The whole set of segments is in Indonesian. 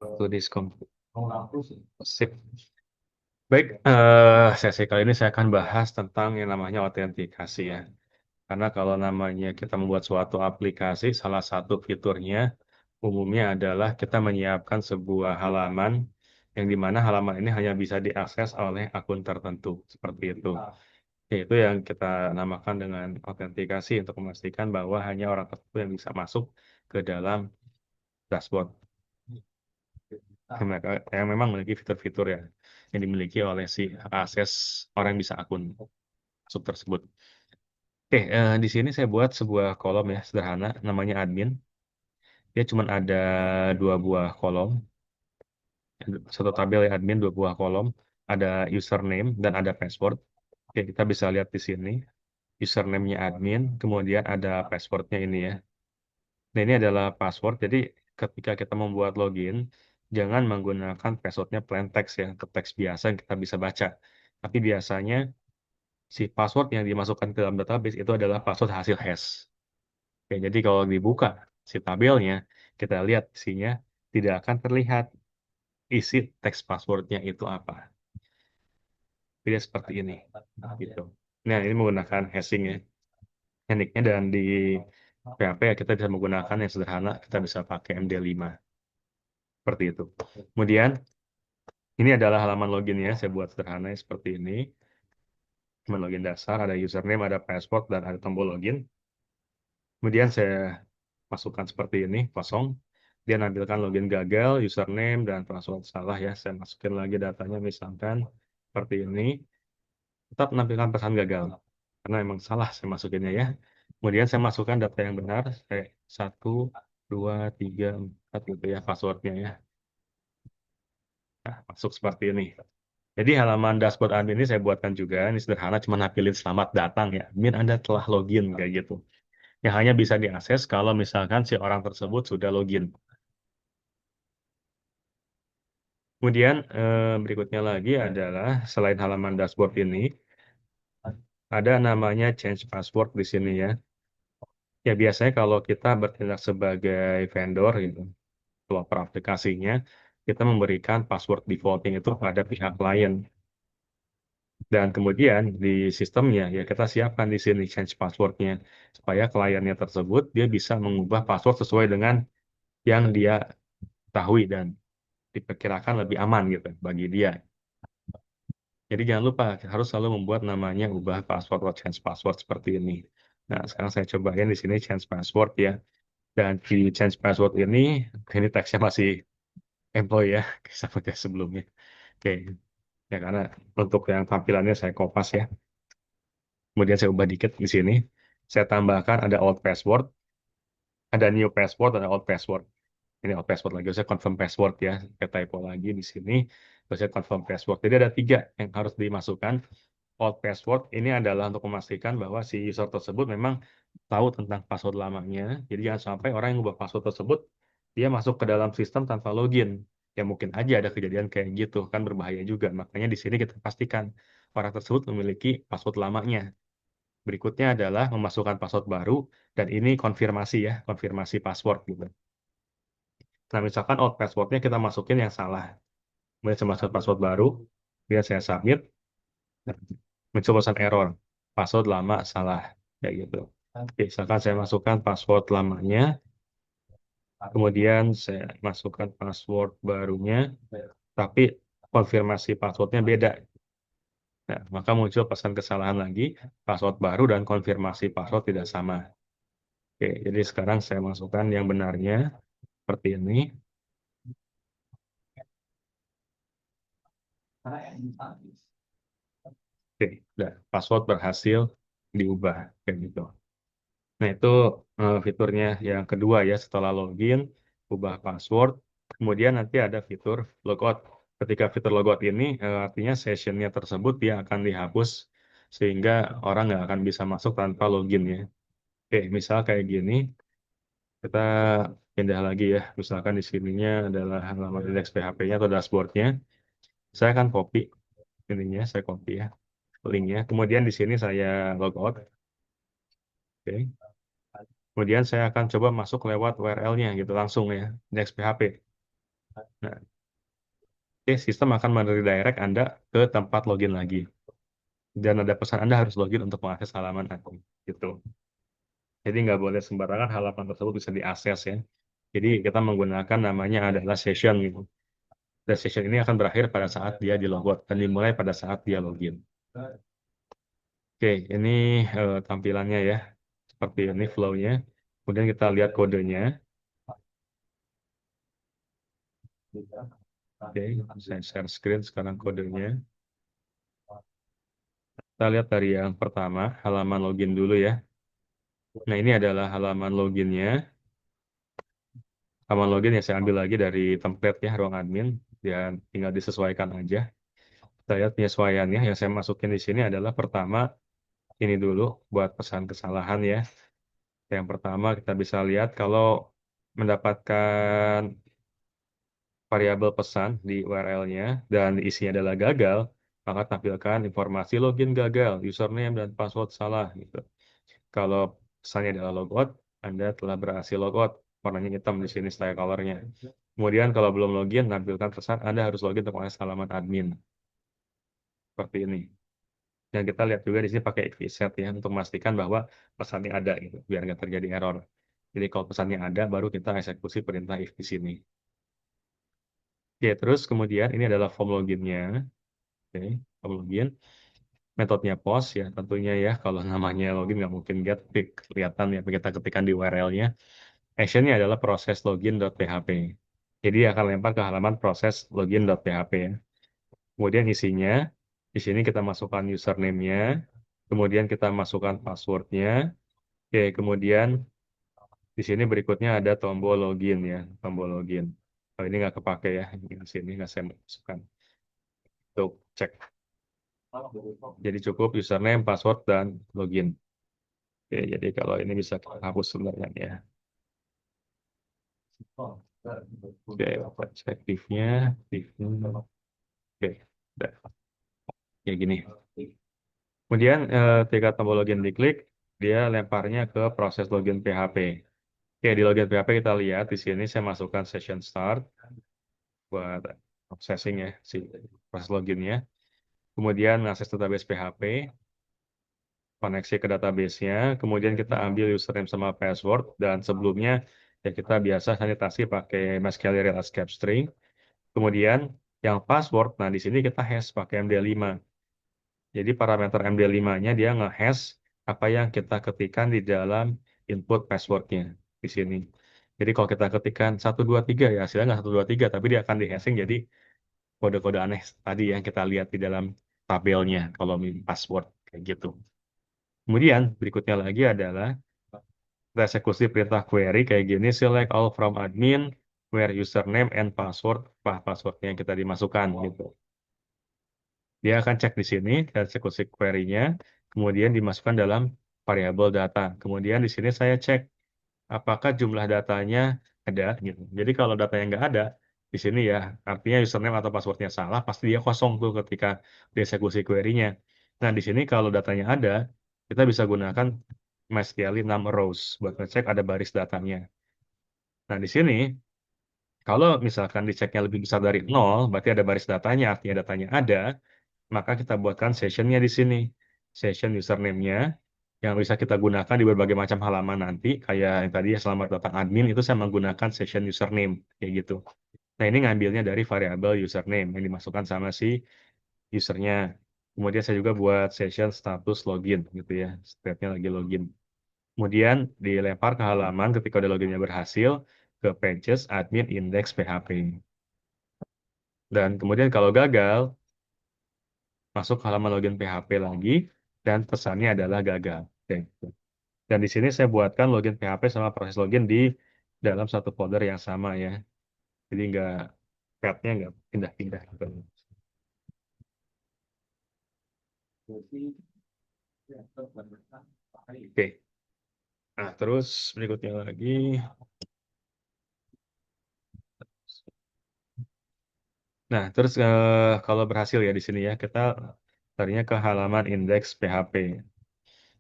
to this sip. Baik, sesi kali ini saya akan bahas tentang yang namanya autentikasi ya. Karena kalau namanya kita membuat suatu aplikasi, salah satu fiturnya umumnya adalah kita menyiapkan sebuah halaman yang dimana halaman ini hanya bisa diakses oleh akun tertentu, seperti itu. Yaitu yang kita namakan dengan autentikasi untuk memastikan bahwa hanya orang tertentu yang bisa masuk ke dalam dashboard. Yang memang memiliki fitur-fitur ya yang dimiliki oleh si akses orang yang bisa akun masuk tersebut. Oke, di sini saya buat sebuah kolom ya sederhana namanya admin. Dia cuma ada dua buah kolom, satu tabel ya admin, dua buah kolom, ada username dan ada password. Oke, kita bisa lihat di sini username-nya admin, kemudian ada passwordnya ini ya. Nah, ini adalah password. Jadi ketika kita membuat login, jangan menggunakan passwordnya plain text ya, ke teks biasa yang kita bisa baca. Tapi biasanya si password yang dimasukkan ke dalam database itu adalah password hasil hash. Oke, jadi kalau dibuka si tabelnya, kita lihat isinya tidak akan terlihat isi teks passwordnya itu apa. Tidak seperti ini. Gitu. Nah, ini menggunakan hashing ya. Tekniknya dan di PHP ya kita bisa menggunakan yang sederhana, kita bisa pakai MD5. Seperti itu. Kemudian ini adalah halaman login ya, saya buat sederhana seperti ini. Halaman login dasar, ada username, ada password, dan ada tombol login. Kemudian saya masukkan seperti ini, kosong. Dia nampilkan login gagal, username, dan password salah ya. Saya masukin lagi datanya misalkan seperti ini. Tetap menampilkan pesan gagal. Karena emang salah saya masukinnya ya. Kemudian saya masukkan data yang benar, kayak 1, 2, 3, 4 gitu ya, passwordnya ya. Nah, masuk seperti ini. Jadi halaman dashboard admin ini saya buatkan juga, ini sederhana, cuma nampilin selamat datang ya. Admin Anda telah login, kayak gitu. Yang hanya bisa diakses kalau misalkan si orang tersebut sudah login. Kemudian berikutnya lagi adalah selain halaman dashboard ini, ada namanya change password di sini ya. Ya biasanya kalau kita bertindak sebagai vendor gitu, developer aplikasinya, kita memberikan password defaulting itu pada pihak klien. Dan kemudian di sistemnya ya kita siapkan di sini change passwordnya supaya kliennya tersebut dia bisa mengubah password sesuai dengan yang dia ketahui dan diperkirakan lebih aman gitu bagi dia. Jadi jangan lupa harus selalu membuat namanya ubah password atau change password seperti ini. Nah, sekarang saya cobain di sini change password ya. Dan di change password ini teksnya masih employee ya, seperti sebelumnya. Oke, ya karena untuk yang tampilannya saya kopas ya. Kemudian saya ubah dikit di sini. Saya tambahkan ada old password, ada new password, ada old password. Ini old password lagi, saya confirm password ya. Saya typo lagi di sini. Terus saya confirm password. Jadi ada tiga yang harus dimasukkan. Old password ini adalah untuk memastikan bahwa si user tersebut memang tahu tentang password lamanya. Jadi jangan sampai orang yang ubah password tersebut, dia masuk ke dalam sistem tanpa login. Ya mungkin aja ada kejadian kayak gitu, kan berbahaya juga. Makanya di sini kita pastikan orang tersebut memiliki password lamanya. Berikutnya adalah memasukkan password baru, dan ini konfirmasi ya, konfirmasi password gitu. Nah, misalkan old passwordnya kita masukin yang salah. Kemudian saya masuk password baru, kemudian saya submit, muncul pesan error. Password lama salah, kayak gitu. Oke, misalkan saya masukkan password lamanya, kemudian saya masukkan password barunya, tapi konfirmasi passwordnya beda. Nah, maka muncul pesan kesalahan lagi, password baru dan konfirmasi password tidak sama. Oke, jadi sekarang saya masukkan yang benarnya, seperti ini. Oke, udah, password berhasil diubah, kayak gitu. Nah, itu fiturnya yang kedua ya, setelah login, ubah password, kemudian nanti ada fitur logout. Ketika fitur logout ini, artinya sessionnya tersebut dia akan dihapus, sehingga orang nggak akan bisa masuk tanpa login ya. Oke, misal kayak gini, kita pindah lagi ya. Misalkan di sininya adalah halaman indeks PHP-nya atau dashboard-nya. Saya akan copy ininya, saya copy ya, linknya. Kemudian di sini saya logout. Oke. Kemudian saya akan coba masuk lewat URL-nya gitu langsung ya, index PHP. Nah, oke, sistem akan menredirect Anda ke tempat login lagi. Dan ada pesan Anda harus login untuk mengakses halaman admin. Gitu. Jadi nggak boleh sembarangan halaman tersebut bisa diakses ya. Jadi kita menggunakan namanya adalah session gitu. Dan session ini akan berakhir pada saat dia di logout dan dimulai pada saat dia login. Oke, ini tampilannya ya. Seperti ini flow-nya. Kemudian kita lihat kodenya. Oke, saya share screen sekarang kodenya. Kita lihat dari yang pertama, halaman login dulu ya. Nah, ini adalah halaman loginnya. Halaman login yang saya ambil lagi dari template ya, ruang admin. Dan tinggal disesuaikan aja. Kita lihat penyesuaiannya. Yang saya masukin di sini adalah pertama, ini dulu buat pesan kesalahan ya. Yang pertama kita bisa lihat kalau mendapatkan variabel pesan di URL-nya dan isinya adalah gagal, maka tampilkan informasi login gagal, username dan password salah gitu. Kalau pesannya adalah logout, Anda telah berhasil logout. Warnanya hitam di sini style color-nya. Kemudian kalau belum login, tampilkan pesan Anda harus login untuk mengakses halaman admin. Seperti ini. Dan kita lihat juga di sini pakai set ya untuk memastikan bahwa pesannya ada gitu, biar nggak terjadi error. Jadi kalau pesannya ada, baru kita eksekusi perintah if di sini. Oke, terus kemudian ini adalah form loginnya. Oke, form login. Metodenya post ya, tentunya ya. Kalau namanya login nggak mungkin get, tapi kelihatan ya, kita ketikkan di URL-nya. Actionnya adalah proses login.php. Jadi dia akan lempar ke halaman proses login.php ya. Kemudian isinya, di sini kita masukkan username-nya, kemudian kita masukkan password-nya. Oke, kemudian di sini berikutnya ada tombol login ya, tombol login. Oh, ini nggak kepake ya, di sini nggak saya masukkan. Untuk cek. Jadi cukup username, password, dan login. Oke, jadi kalau ini bisa kita hapus sebenarnya ya. Oke, kita cek div-nya. Div-nya. Oke, udah. Kayak gini. Kemudian ketika tombol login diklik, dia lemparnya ke proses login PHP. Oke, di login PHP kita lihat di sini saya masukkan session start buat processing ya si proses loginnya. Kemudian akses database PHP, koneksi ke database-nya, kemudian kita ambil username sama password dan sebelumnya ya kita biasa sanitasi pakai MySQL Escape String. Kemudian yang password, nah di sini kita hash pakai MD5. Jadi parameter MD5-nya dia nge-hash apa yang kita ketikkan di dalam input password-nya di sini. Jadi kalau kita ketikkan 123 ya hasilnya nggak 123 tapi dia akan di-hashing jadi kode-kode aneh tadi yang kita lihat di dalam tabelnya kalau password kayak gitu. Kemudian berikutnya lagi adalah kita eksekusi perintah query kayak gini select all from admin where username and password passwordnya yang kita dimasukkan gitu. Dia akan cek di sini dan eksekusi query-nya, kemudian dimasukkan dalam variabel data. Kemudian di sini saya cek apakah jumlah datanya ada gitu. Jadi kalau datanya nggak ada di sini ya artinya username atau passwordnya salah, pasti dia kosong tuh ketika dieksekusi query-nya. Nah di sini kalau datanya ada, kita bisa gunakan MySQL 6 rows buat ngecek ada baris datanya. Nah di sini kalau misalkan diceknya lebih besar dari 0, berarti ada baris datanya, artinya datanya ada, maka kita buatkan sessionnya di sini. Session username-nya yang bisa kita gunakan di berbagai macam halaman nanti, kayak yang tadi ya selamat datang admin, itu saya menggunakan session username, kayak gitu. Nah, ini ngambilnya dari variabel username yang dimasukkan sama si usernya. Kemudian saya juga buat session status login, gitu ya. Stepnya lagi login. Kemudian dilempar ke halaman ketika udah loginnya berhasil, ke pages admin index PHP. Dan kemudian kalau gagal, masuk ke halaman login PHP lagi, dan pesannya adalah gagal. Oke. Dan di sini saya buatkan login PHP sama proses login di dalam satu folder yang sama ya. Jadi nggak path-nya nggak pindah-pindah gitu. Oke. Nah, terus berikutnya lagi. Nah, terus kalau berhasil ya di sini ya, kita tadinya ke halaman index PHP.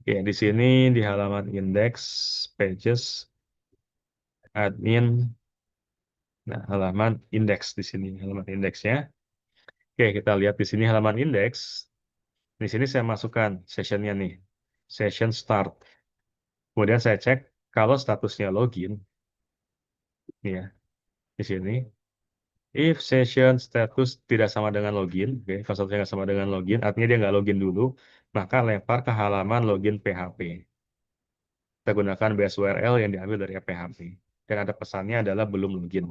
Oke, di sini di halaman index pages admin Nah, halaman indeks di sini, halaman indeksnya. Oke, kita lihat di sini halaman indeks. Di sini saya masukkan sessionnya nih, session start. Kemudian saya cek kalau statusnya login, nih ya, di sini. If session status tidak sama dengan login, oke, kalau statusnya nggak sama dengan login, artinya dia nggak login dulu, maka lempar ke halaman login PHP. Kita gunakan base URL yang diambil dari PHP. Dan ada pesannya adalah belum login.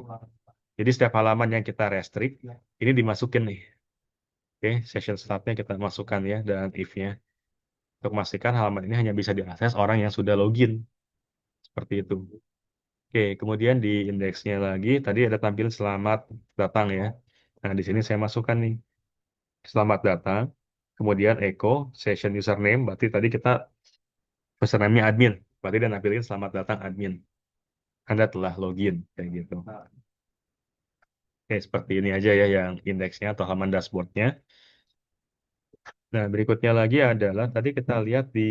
Jadi setiap halaman yang kita restrict, ini dimasukin nih. Oke, session startnya kita masukkan ya, dan if-nya. Untuk memastikan halaman ini hanya bisa diakses orang yang sudah login. Seperti itu. Oke, kemudian di indeksnya lagi, tadi ada tampil selamat datang ya. Nah, di sini saya masukkan nih, selamat datang. Kemudian echo, session username, berarti tadi kita username-nya admin. Berarti dia nampilin selamat datang admin. Anda telah login, kayak gitu. Oke, seperti ini aja ya yang indeksnya atau halaman dashboardnya. Nah, berikutnya lagi adalah tadi kita lihat di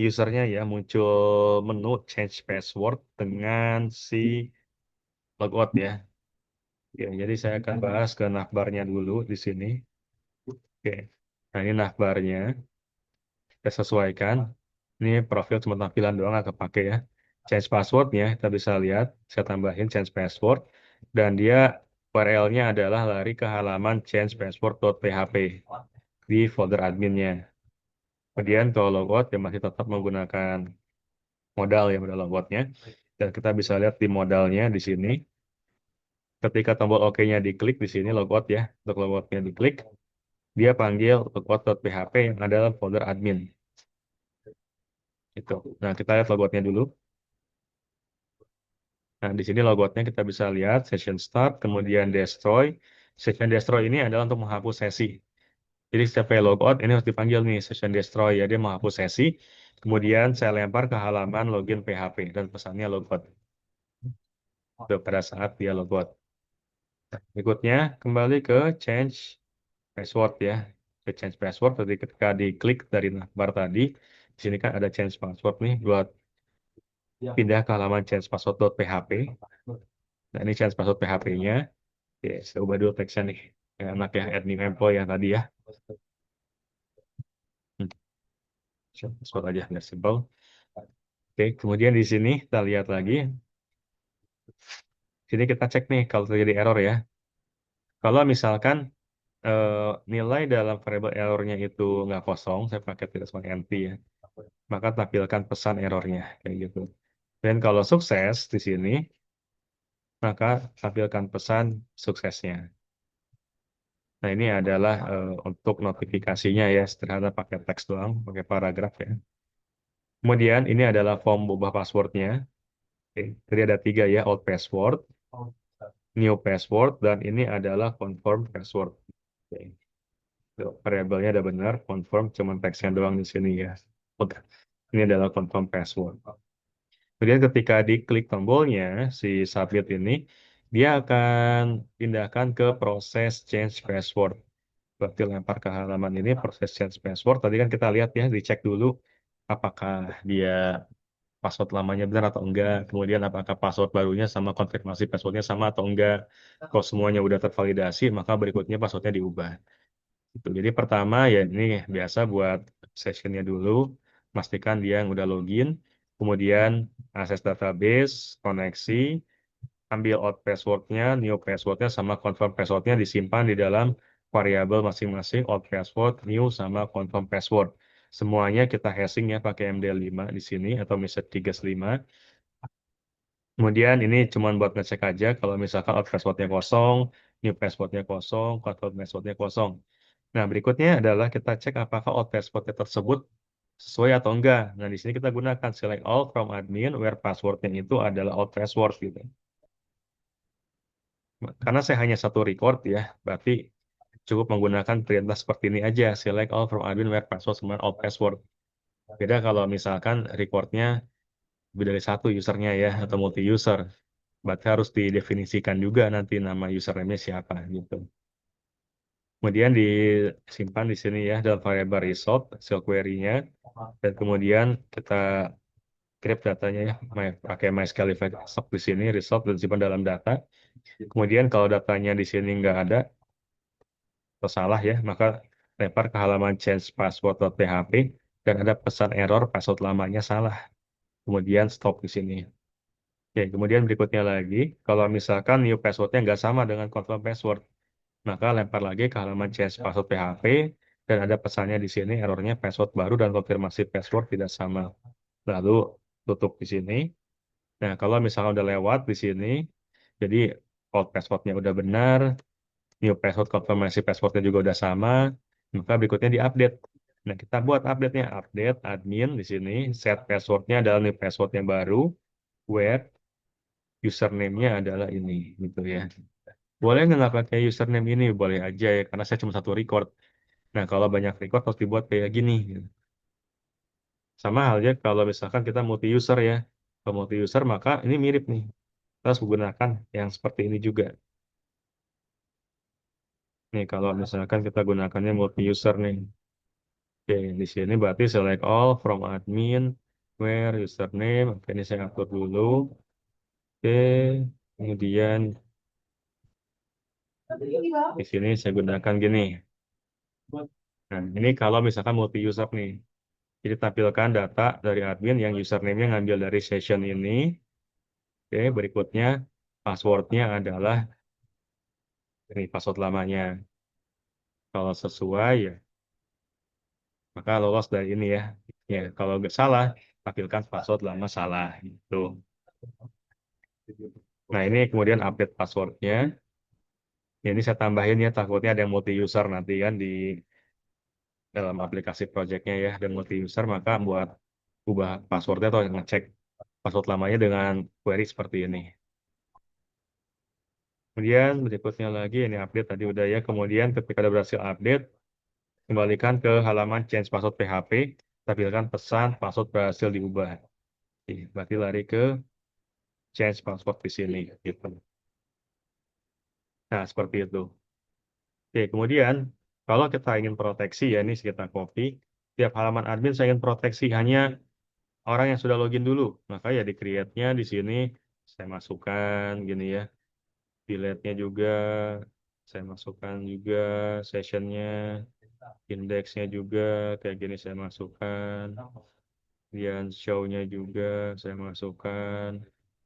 usernya ya, muncul menu change password dengan si logout ya. Oke, jadi saya akan bahas ke navbarnya dulu di sini. Oke, nah ini navbarnya. Kita sesuaikan. Ini profil cuma tampilan doang nggak kepake ya. Change passwordnya kita bisa lihat. Saya tambahin change password. Dan dia URL-nya adalah lari ke halaman changepassword.php di folder adminnya. Kemudian kalau logout ya masih tetap menggunakan modal ya, modal logoutnya. Dan kita bisa lihat di modalnya di sini. Ketika tombol OK-nya diklik di sini logout ya, untuk logoutnya diklik, dia panggil logout.php yang ada dalam folder admin. Itu. Nah, kita lihat logoutnya dulu. Nah, di sini logoutnya kita bisa lihat session start, kemudian destroy. Session destroy ini adalah untuk menghapus sesi. Jadi setiap kali logout ini harus dipanggil nih session destroy ya, dia menghapus sesi. Kemudian saya lempar ke halaman login PHP dan pesannya logout. Itu pada saat dia logout. Berikutnya kembali ke change password ya. Ke change password tadi ketika diklik dari navbar tadi, di sini kan ada change password nih buat pindah ke halaman change password.php. Nah, ini change password PHP-nya. Oke, saya ubah dulu teksnya nih. Yang enak ya, add new employee yang tadi ya. Hmm, change password aja, biar simple. Oke, kemudian di sini kita lihat lagi. Sini kita cek nih kalau terjadi error ya. Kalau misalkan eh, nilai dalam variable errornya itu nggak kosong, saya pakai tidak sebagai empty ya, maka tampilkan pesan errornya kayak gitu. Dan kalau sukses di sini, maka tampilkan pesan suksesnya. Nah, ini adalah untuk notifikasinya ya, sederhana pakai teks doang, pakai paragraf ya. Kemudian ini adalah form ubah passwordnya. Oke, jadi ada tiga ya, old password, new password, dan ini adalah confirm password. Oke, tuh, variabelnya ada benar, confirm cuman teksnya doang di sini ya. Oke, ini adalah confirm password. Kemudian ketika diklik tombolnya, si submit ini, dia akan pindahkan ke proses change password. Berarti lempar ke halaman ini proses change password. Tadi kan kita lihat ya, dicek dulu apakah dia password lamanya benar atau enggak. Kemudian apakah password barunya sama konfirmasi passwordnya sama atau enggak. Kalau semuanya udah tervalidasi, maka berikutnya passwordnya diubah. Gitu. Jadi pertama ya ini biasa buat sessionnya dulu, pastikan dia yang udah login. Kemudian akses database, koneksi, ambil out passwordnya, new passwordnya, sama confirm passwordnya disimpan di dalam variabel masing-masing, out password, new, sama confirm password. Semuanya kita hashing ya pakai MD5 di sini atau method 365. Kemudian ini cuma buat ngecek aja kalau misalkan out passwordnya kosong, new passwordnya kosong, confirm passwordnya kosong. Nah, berikutnya adalah kita cek apakah out passwordnya tersebut sesuai atau enggak. Nah, di sini kita gunakan select all from admin where passwordnya itu adalah out password gitu. Karena saya hanya satu record ya, berarti cukup menggunakan perintah seperti ini aja, select all from admin where password sama all password. Beda kalau misalkan recordnya lebih dari satu usernya ya, atau multi user. Berarti harus didefinisikan juga nanti nama username-nya siapa gitu. Kemudian disimpan di sini ya dalam variable result, hasil query-nya. Dan kemudian kita grab datanya ya, pakai MySQL Lookup di sini, result dan simpan dalam data. Kemudian kalau datanya di sini nggak ada atau salah ya, maka lempar ke halaman change password.php dan ada pesan error password lamanya salah. Kemudian stop di sini. Oke, kemudian berikutnya lagi, kalau misalkan new passwordnya nggak sama dengan confirm password, maka lempar lagi ke halaman change password PHP dan ada pesannya di sini errornya password baru dan konfirmasi password tidak sama. Lalu tutup di sini. Nah, kalau misalkan udah lewat di sini, jadi old passwordnya udah benar, new password konfirmasi passwordnya juga udah sama, maka berikutnya diupdate. Nah, kita buat update-nya, update admin di sini, set passwordnya adalah new password yang baru, where username-nya adalah ini, gitu ya. Boleh nggak pakai username ini? Boleh aja ya, karena saya cuma satu record. Nah, kalau banyak record harus dibuat kayak gini. Sama halnya kalau misalkan kita multi user ya. Kalau multi user maka ini mirip nih. Kita harus menggunakan yang seperti ini juga. Nih, kalau misalkan kita gunakannya multi user nih. Oke, di sini berarti select all from admin, where username. Oke, ini saya atur dulu. Oke, kemudian di sini saya gunakan gini. Nah, ini kalau misalkan multi user nih. Jadi tampilkan data dari admin yang username-nya ngambil dari session ini. Oke, berikutnya passwordnya adalah ini password lamanya. Kalau sesuai ya, maka lolos dari ini ya. Ya, kalau nggak salah, tampilkan password lama salah gitu. Nah, ini kemudian update passwordnya. Ya, ini saya tambahin ya, takutnya ada yang multi user nanti kan di dalam aplikasi projectnya ya, dan multi user maka buat ubah passwordnya atau ngecek password lamanya dengan query seperti ini. Kemudian berikutnya lagi ini update tadi udah ya. Kemudian ketika udah berhasil update, kembalikan ke halaman change password PHP, tampilkan pesan password berhasil diubah. Oke, berarti lari ke change password di sini gitu. Nah, seperti itu. Oke, kemudian kalau kita ingin proteksi ya ini kita copy, tiap halaman admin saya ingin proteksi hanya orang yang sudah login dulu. Maka ya di create-nya di sini saya masukkan gini ya. Delete-nya juga saya masukkan juga sessionnya, indeksnya juga kayak gini saya masukkan, kemudian show-nya juga saya masukkan,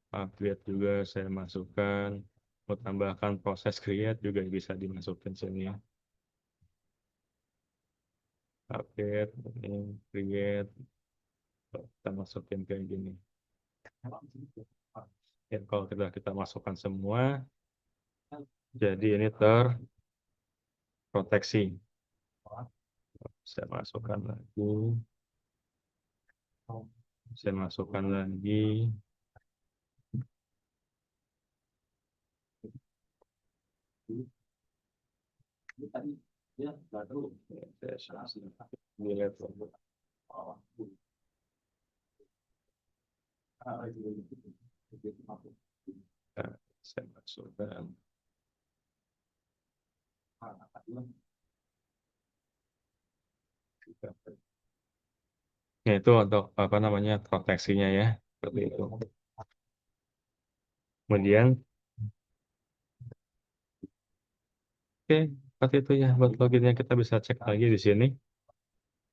update juga saya masukkan, mau tambahkan proses create juga bisa dimasukin sini ya, update, ini create, kita masukin kayak gini. Ya, kalau kita masukkan semua, jadi ini terproteksi. Saya masukkan lagi, saya masukkan lagi. Delete. Nah, saya masukkan. Ya, itu untuk apa namanya proteksinya ya, seperti itu. Kemudian, oke, seperti itu ya buat loginnya kita bisa cek lagi di sini.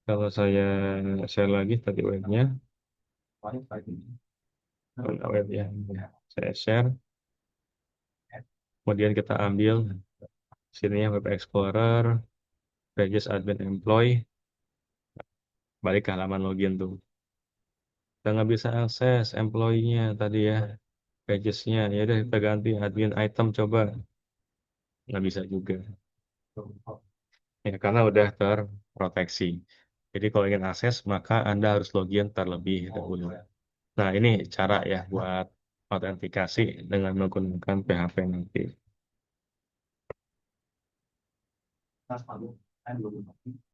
Kalau saya share lagi tadi webnya, web ya, ya. Saya share. Kemudian kita ambil sini ya Web Explorer, Pages Admin Employee, balik ke halaman login tuh. Kita nggak bisa akses employee-nya tadi ya, pages-nya. Ya udah kita ganti admin item coba, nggak bisa juga. Ya, karena udah terproteksi. Jadi kalau ingin akses, maka Anda harus login terlebih dahulu. Nah, ini cara ya buat autentikasi dengan menggunakan PHP nanti.